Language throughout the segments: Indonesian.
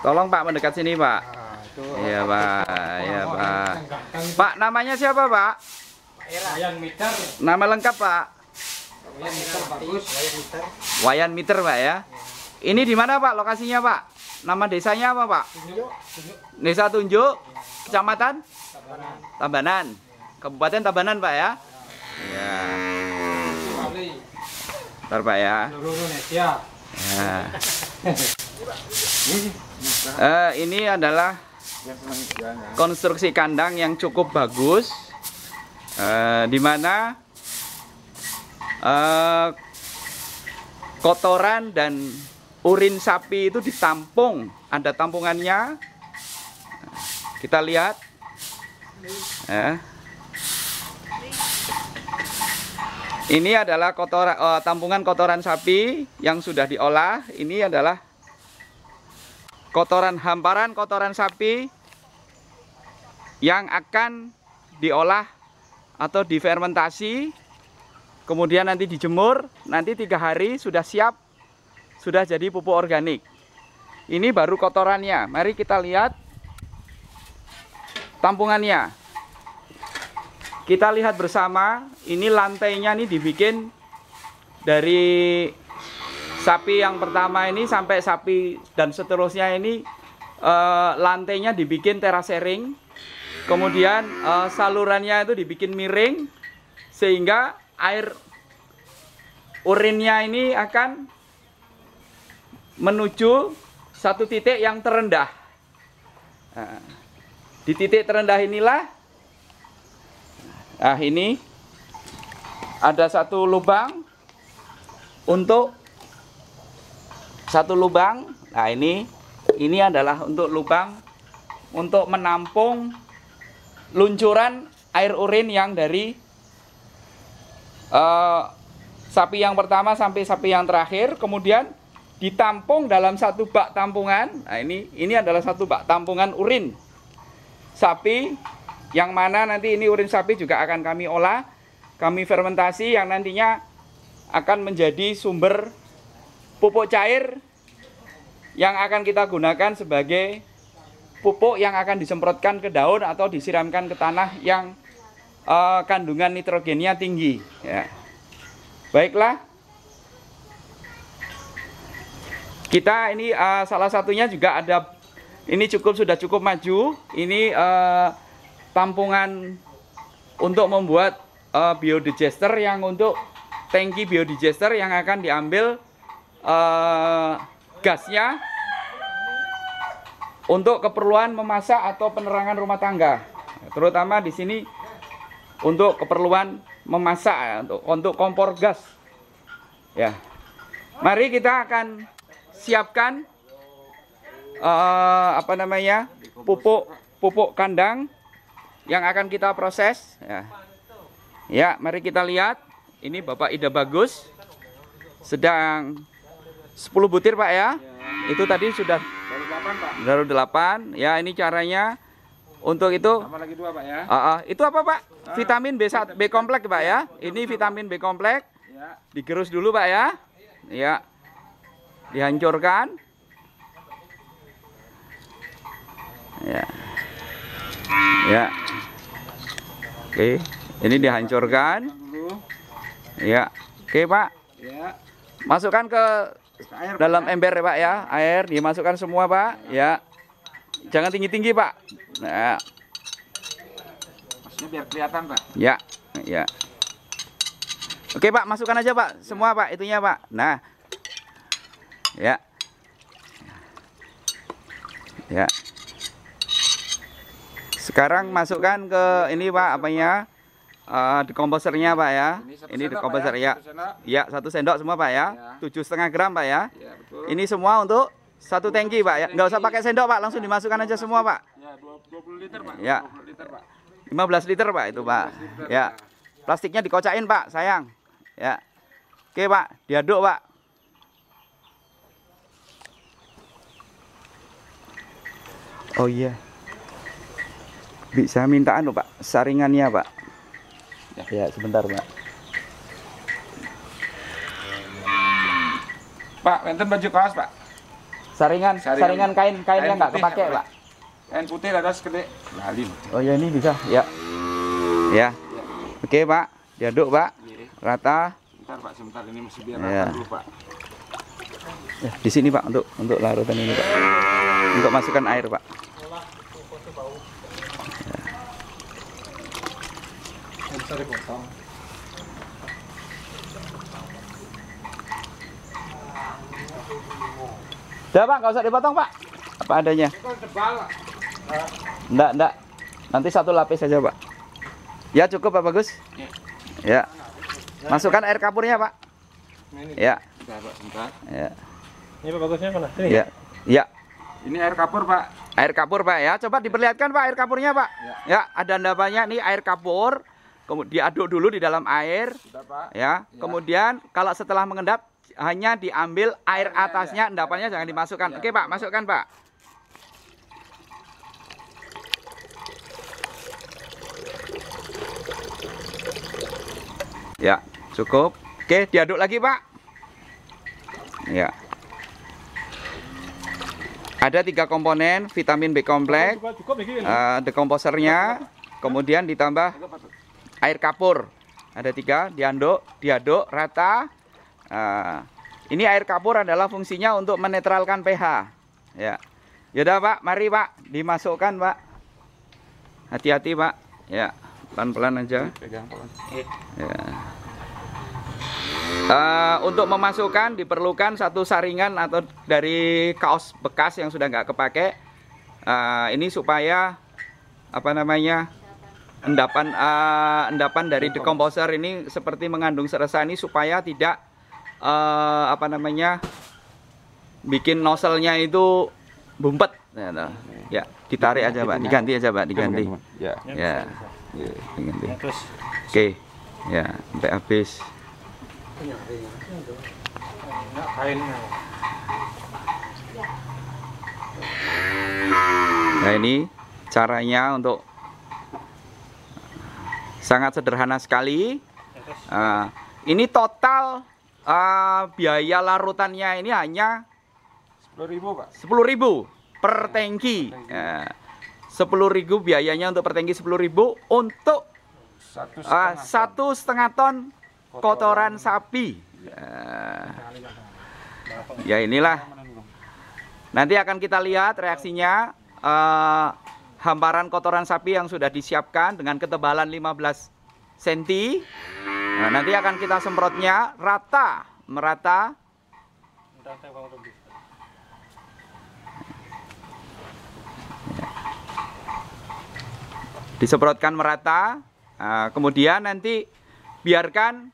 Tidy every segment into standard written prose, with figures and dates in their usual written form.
Tolong Pak mendekat sini Pak. Iya Pak, iya Pak. Pak namanya siapa Pak? Wayan Meter. Nama lengkap Pak? Wayan Meter bagus. Wayan Meter Pak ya. Ini di mana Pak lokasinya Pak? Nama desanya apa Pak? Desa Tunjuk, Kecamatan Tabanan, Kabupaten Tabanan Pak ya. Ya. Bentar Pak ya. Seluruh Indonesia. Ya. Ini adalah konstruksi kandang yang cukup bagus, di mana kotoran dan urin sapi itu ditampung, ada tampungannya. Kita lihat, ini adalah tampungan kotoran sapi yang sudah diolah. Ini adalah hamparan kotoran sapi yang akan diolah atau difermentasi, kemudian nanti dijemur, nanti 3 hari sudah siap, sudah jadi pupuk organik. Ini baru kotorannya. Mari kita lihat tampungannya. Kita lihat bersama, ini lantainya nih dibikin dari sapi yang pertama ini sampai sapi dan seterusnya ini, lantainya dibikin terasering. Kemudian salurannya itu dibikin miring sehingga air urinnya ini akan menuju satu titik yang terendah. Di titik terendah inilah, ini ada satu lubang untuk Nah ini adalah untuk lubang untuk menampung luncuran air urin yang dari sapi yang pertama sampai sapi yang terakhir, kemudian ditampung dalam satu bak tampungan. Nah ini adalah satu bak tampungan urin sapi, yang mana nanti ini urin sapi juga akan kami olah, kami fermentasi, yang nantinya akan menjadi sumber pupuk cair yang akan kita gunakan sebagai pupuk yang akan disemprotkan ke daun atau disiramkan ke tanah yang kandungan nitrogennya tinggi ya. Baiklah, kita ini salah satunya juga ada, ini sudah cukup maju. Ini tampungan untuk membuat biodigester, yang untuk tangki biodigester yang akan diambil gasnya untuk keperluan memasak atau penerangan rumah tangga, terutama di sini untuk keperluan memasak ya, untuk kompor gas ya. Mari kita akan siapkan pupuk kandang yang akan kita proses ya. Ya, mari kita lihat. Ini Bapak Ida Bagus sedang 10 butir Pak ya. Itu tadi sudah baru 8 ya. Ini caranya untuk itu. Tambah lagi 2 Pak ya. Itu apa Pak? Vitamin B1, B kompleks Pak ya. Ini vitamin B kompleks. Digerus dulu Pak ya. Ya. Dihancurkan. Ya. Ya. Oke, ini dihancurkan. Ya. Oke Pak. Ya. Masukkan ke dalam ember ya Pak ya. Air dimasukkan semua Pak. Ya. Jangan tinggi-tinggi Pak. Nah. Maksudnya biar kelihatan Pak. Ya. Ya. Oke Pak, masukkan aja Pak. Semua Pak, itunya Pak. Nah. Ya. Ya. Sekarang masukkan ke ini Pak, apanya? Dekomposernya Pak ya. Ini dekomposer ya. Ya, 1 sendok semua Pak ya. 7,5 gram Pak ya. Ini semua untuk 1 tangki Pak ya. Nggak usah pakai sendok Pak, langsung dimasukkan aja semua Pak. Ya, 20 liter Pak. Ya. 20 liter Pak. 15 liter Pak itu Pak. Ya. Plastiknya dikocakin Pak, sayang. Ya. Oke Pak, diaduk Pak. Oh iya. Bisa minta anu Pak, saringannya Pak. Ya, sebentar Pak. Pak, enten baju kaos Pak. Saringan kainnya nggak putih, kepake, Pak. Kain putih ada segede. Lali. Oh ya, ini bisa. Ya. Ya. Oke, Pak. Diaduk, Pak. Rata. Sebentar ini masih biar Ya. rata dulu, Pak. Ya, di sini, Pak, untuk larutan ini, Pak. Untuk masukkan air, Pak. Bisa dipotong. Udah, Pak, nggak usah dipotong, Pak. Apa adanya. Enggak. Nanti satu lapis saja, Pak. Ya, cukup, Pak Bagus. Ya. Masukkan air kapurnya, Pak. Ya. Sebentar. Ya. Ini Pak Bagusnya mana? Sini. Ya. Ya. Ini air kapur, Pak. Air kapur, Pak, ya. Coba diperlihatkan, Pak, air kapurnya, Pak. Ya, ada endapannya nih air kapur. Kemudian diaduk dulu di dalam air. Sudah, Pak. Ya. Kemudian kalau setelah mengendap hanya diambil air atasnya, endapannya jangan dimasukkan. Oke, Pak, masukkan, Pak. Ya, cukup. Oke, diaduk lagi, Pak. Ya. Ada 3 komponen vitamin B kompleks, decomposernya, kemudian ditambah air kapur. Ada 3, diaduk rata. Ini air kapur adalah fungsinya untuk menetralkan pH. Ya. Yaudah, Pak, mari, Pak, dimasukkan, Pak. Hati-hati, Pak. Ya, pelan-pelan aja. Pegang, Pak. Ya. Untuk memasukkan diperlukan satu saringan atau dari kaos bekas yang sudah nggak kepake. Ini supaya apa namanya, endapan dari decomposer ini seperti mengandung serasa ini supaya tidak apa namanya, bikin nozzle-nya itu bumpet. Ya, ditarik aja, Pak. Diganti aja, Pak. Diganti. Ya. Ya. Diganti. Oke. Ya, sampai habis. Nah, ini caranya untuk sangat sederhana sekali. Ini total biaya larutannya ini hanya 10.000, Pak. 10.000 per tangki. 10.000 biayanya untuk per tangki 10.000 untuk 1,5 ton kotoran sapi. Ya, inilah. Nanti akan kita lihat reaksinya. Hamparan kotoran sapi yang sudah disiapkan dengan ketebalan 15 cm. Nanti akan kita semprotnya merata. Disemprotkan merata. Kemudian nanti biarkan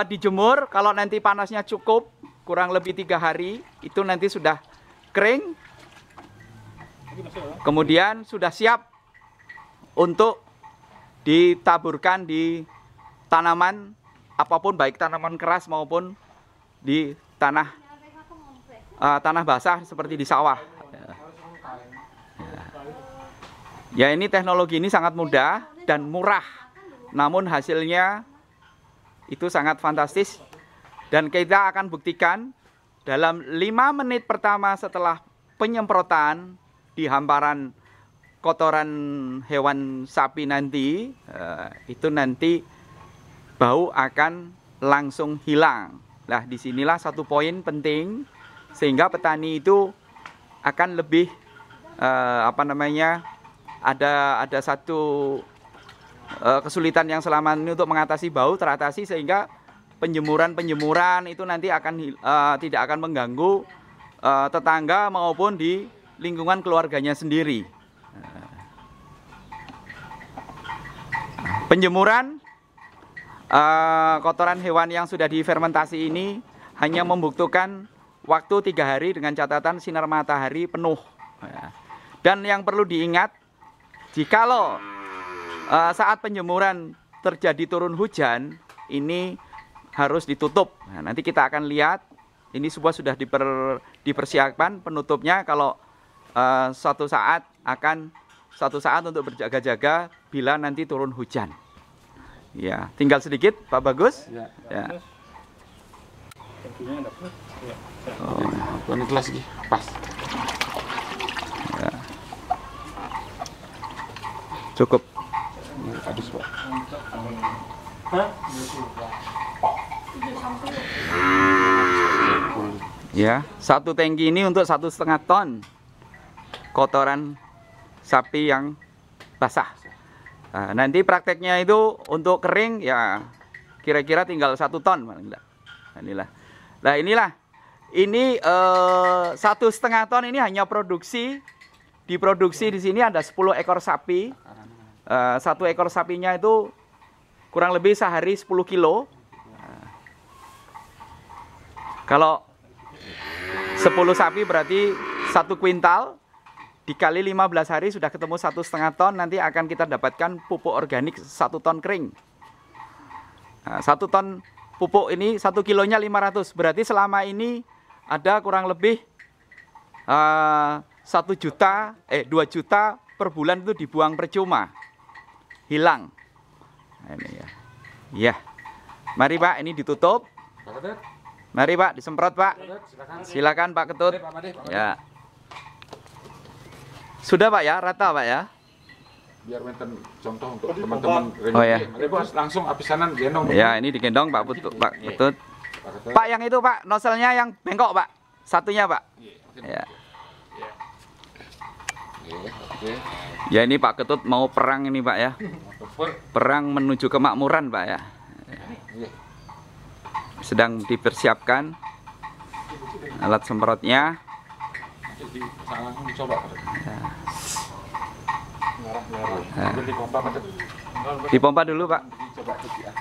dijemur. Kalau nanti panasnya cukup kurang lebih 3 hari, itu nanti sudah kering. Kemudian sudah siap untuk ditaburkan di tanaman apapun, baik tanaman keras maupun di tanah basah seperti di sawah. Ya, ini teknologi ini sangat mudah dan murah, namun hasilnya itu sangat fantastis. Dan kita akan buktikan dalam 5 menit pertama setelah penyemprotan di hamparan kotoran hewan sapi nanti, itu nanti bau akan langsung hilang. Nah, disinilah satu poin penting sehingga petani itu akan lebih apa namanya, ada satu kesulitan yang selama ini untuk mengatasi bau teratasi, sehingga penjemuran itu nanti akan tidak akan mengganggu tetangga maupun di lingkungan keluarganya sendiri. Penjemuran kotoran hewan yang sudah difermentasi ini hanya membutuhkan waktu 3 hari dengan catatan sinar matahari penuh. Dan yang perlu diingat, jikalau saat penjemuran terjadi turun hujan, ini harus ditutup. Nah, nanti kita akan lihat, ini semua sudah dipersiapkan penutupnya kalau suatu saat untuk berjaga-jaga bila nanti turun hujan. Ya, tinggal sedikit, Pak Bagus. Ya. Oh, ini kelas lagi. Pas. Ya. Cukup. Habis, Pak. Ya, satu tangki ini untuk 1,5 ton kotoran sapi yang basah. Nah, nanti prakteknya itu untuk kering ya kira-kira tinggal 1 ton. Nah, inilah. Ini 1,5 ton ini hanya diproduksi di sini ada 10 ekor sapi. 1 ekor sapinya itu kurang lebih sehari 10 kilo. Kalau 10 sapi berarti 1 kuintal dikali 15 hari sudah ketemu 1,5 ton. Nanti akan kita dapatkan pupuk organik 1 ton kering. Nah, 1 ton pupuk ini 1 kilonya 500. Berarti selama ini ada kurang lebih 2 juta per bulan itu dibuang percuma, hilang. Nah, ini ya. Ya, mari Pak, ini ditutup. Mari Pak, disemprot Pak. Silakan Pak Ketut. Ya. Sudah Pak ya, rata Pak ya. Biar menten contoh untuk teman-teman. Oh ya. Mari Bos, langsung apisanan gendong. Ya, ini digendong Pak Ketut. Pak yang itu Pak, noselnya yang bengkok Pak. Satunya Pak. Ya. Ya ini Pak Ketut mau perang ini Pak ya. Perang menuju kemakmuran Pak ya. Sedang dipersiapkan alat semprotnya. Langsung dicoba. Dipompa dulu Pak. Dicoba ya.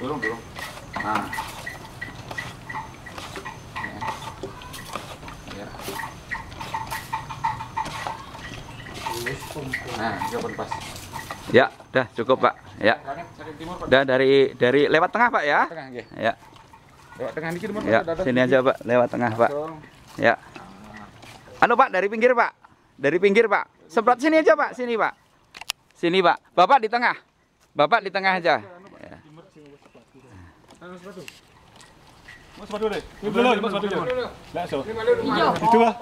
Belum. Nah. Ya. Nah, jawaban pas. Ya, udah cukup Pak. Ya. Udah dari lewat tengah Pak ya. Tengah nggih. Ya. Lewat tengah dikit Mas. Ya, sini aja Pak, lewat tengah Pak. Ya. Anu Pak, dari pinggir Pak. Dari pinggir Pak. Semprot sini aja Pak, sini Pak. Sini Pak. Bapak di tengah. Bapak di tengah aja. Ya. Mas sepatu deh. Ini dulu, Mas sepatu dulu. Lah, so. Itu lah.